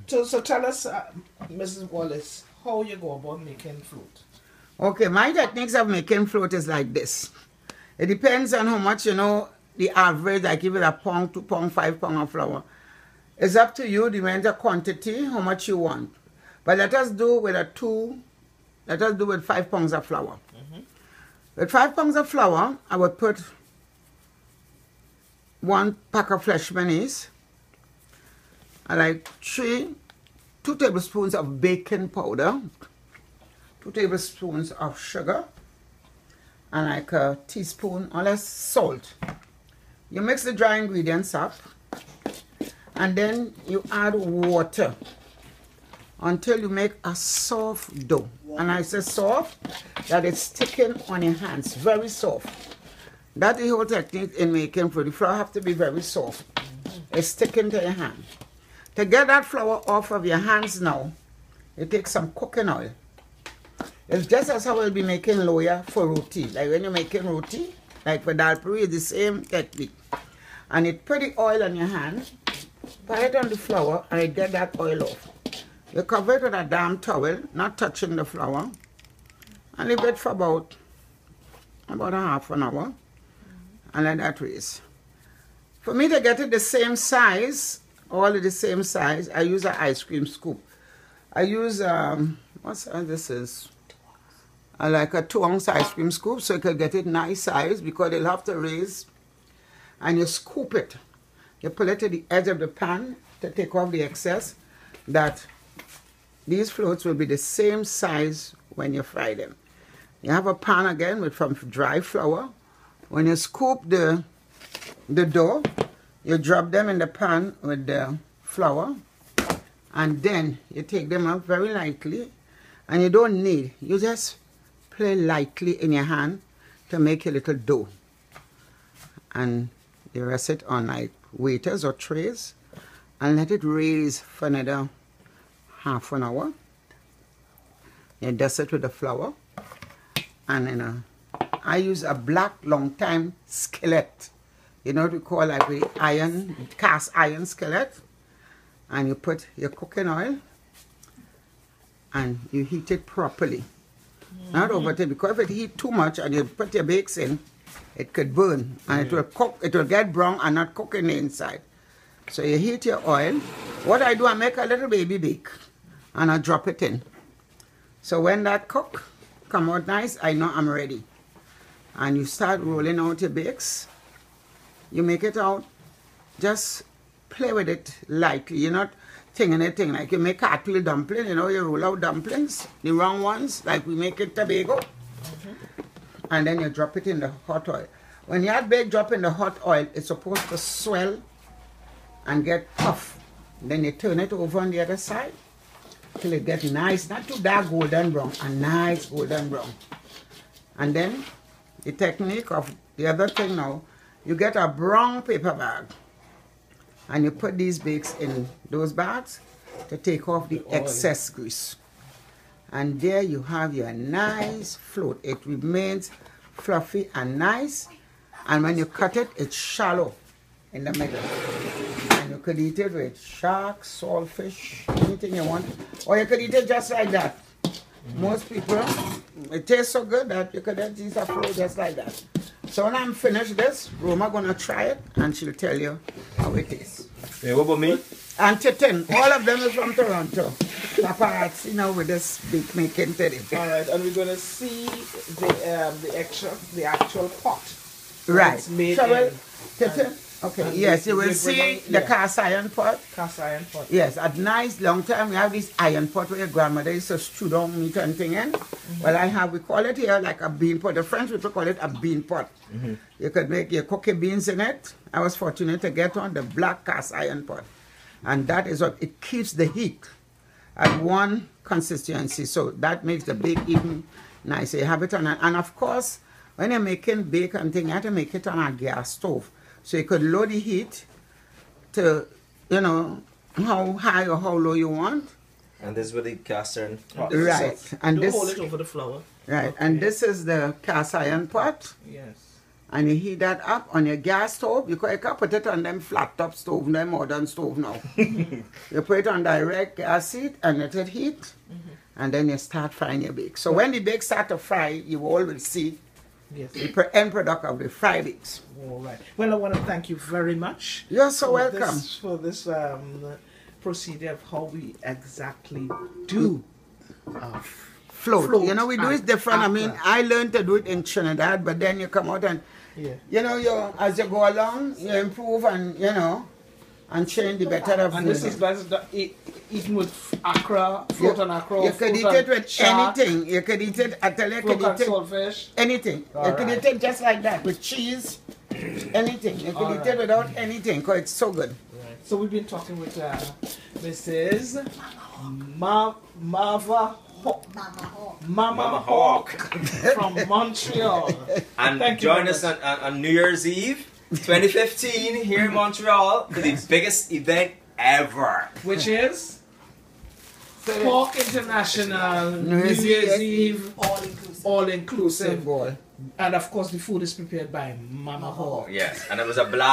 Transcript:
So tell us, Mrs. Wallace, how you go about making float. Okay, my techniques of making float is like this. It depends on how much, you know, the average, like if it's a pound, 2 pound, 5 pound of flour. It's up to you, depends on quantity, how much you want. But let us do with 5 pounds of flour. With 5 pounds of flour, I would put 1 pack of fresh mayonnaise. I like 2 tablespoons of baking powder, 2 tablespoons of sugar, and like a teaspoon or less salt. You mix the dry ingredients up, and then you add water until you make a soft dough. And I say soft, that it's sticking on your hands, very soft. That's the whole technique in making flour. The flour have to be very soft. It's sticking to your hand. To get that flour off of your hands now, you take some cooking oil. It's just as how we'll be making loya for roti. Like when you're making roti, like for dal puri, it's the same technique. And you put the oil on your hand, put it on the flour, and you get that oil off. You cover it with a damp towel, not touching the flour, and leave it for about a half an hour, and let that raise. For me to get it the same size, all of the same size, I use an ice cream scoop. I use, this is? I like a 2-ounce ice cream scoop, so you can get it nice size, because they'll have to raise, and you scoop it. You pull it to the edge of the pan to take off the excess, that these floats will be the same size when you fry them. You have a pan again with from dry flour. When you scoop the dough, you drop them in the pan with the flour, and then you take them out very lightly, and you don't need, you just play lightly in your hand to make a little dough. And you rest it on like waiters or trays, and let it raise for another half an hour. You dust it with the flour, and I use a black long time skillet. You know what we call like the cast iron skillet, and you put your cooking oil and you heat it properly. Not over it, because if it heat too much and you put your bakes in, it could burn, and it will cook, it will get brown and not cook in the inside. So you heat your oil. What I do, I make a little baby bake, and I drop it in. So when that come out nice, I know I'm ready. And you start rolling out your bakes. You make it out, just play with it lightly. You're not thinging anything like you make cartwheel dumpling, you know, you roll out dumplings, the round ones, like we make in Tobago. And then you drop it in the hot oil. When you have bake drop in the hot oil, it's supposed to swell and get puff. Then you turn it over on the other side till it gets nice, not too dark golden brown, a nice golden brown. And then the technique of the other thing now, you get a brown paper bag and you put these bakes in those bags to take off the excess grease. And there you have your nice float. It remains fluffy and nice. And when you cut it, it's shallow in the middle. And you could eat it with shark, saltfish, anything you want. Or you could eat it just like that. Most people, it tastes so good that you could eat a float just like that. So when I'm finished this, Roma gonna try it and she'll tell you how it tastes. Yeah, what about me? And Titin, all of them is from Toronto. Paparazzi now with this big making today. Alright, and we're gonna see the actual pot. Right. It's made so in. Titin, okay, yes, you will see the cast iron pot. Cast iron pot. Yes, at nice long time we have this iron pot where your grandmother used to stew down meat and thing in. Well, we call it here like a bean pot. The French people call it a bean pot. You could make your cookie beans in it. I was fortunate to get on the black cast iron pot. And that is what, it keeps the heat at one consistency. So that makes the bake even nicer. You have it on, and of course, when you're making bake and thing, you have to make it on a gas stove. So you could lower the heat to, you know, how high or how low you want. And this is with the cast iron pot. Right. And you this, hold it over the flour. right. Okay. And this is the cast iron pot. Yes. and you heat that up on your gas stove. You can put it on them flat top stove, them modern stove now. You put it on direct gas heat and let it heat, and then you start frying your bake. So when the bake start to fry, you all will see the end product of the fried bakes. All right. Well, I want to thank you very much. You're so welcome. For this procedure of how we exactly do float. You know, we do it different. I mean, Accra. I learned to do it in Trinidad, but then you come out and, you know, as you go along, you improve and, you know, and change the better of And this is best eaten with Accra, float on Accra. You could eat it with anything. You could eat it, I tell you, you could eat it, saltfish. anything. You could eat it just like that, with cheese, anything. You could eat it without anything, because it's so good. Right. So we've been talking with Mrs. Mama Hawk from Montreal. And join us on New Year's Eve 2015 here in Montreal for the biggest event ever. Which is Pork International New Year's Eve all inclusive. And of course the food is prepared by Mama Hawk. Yes, and it was a blast.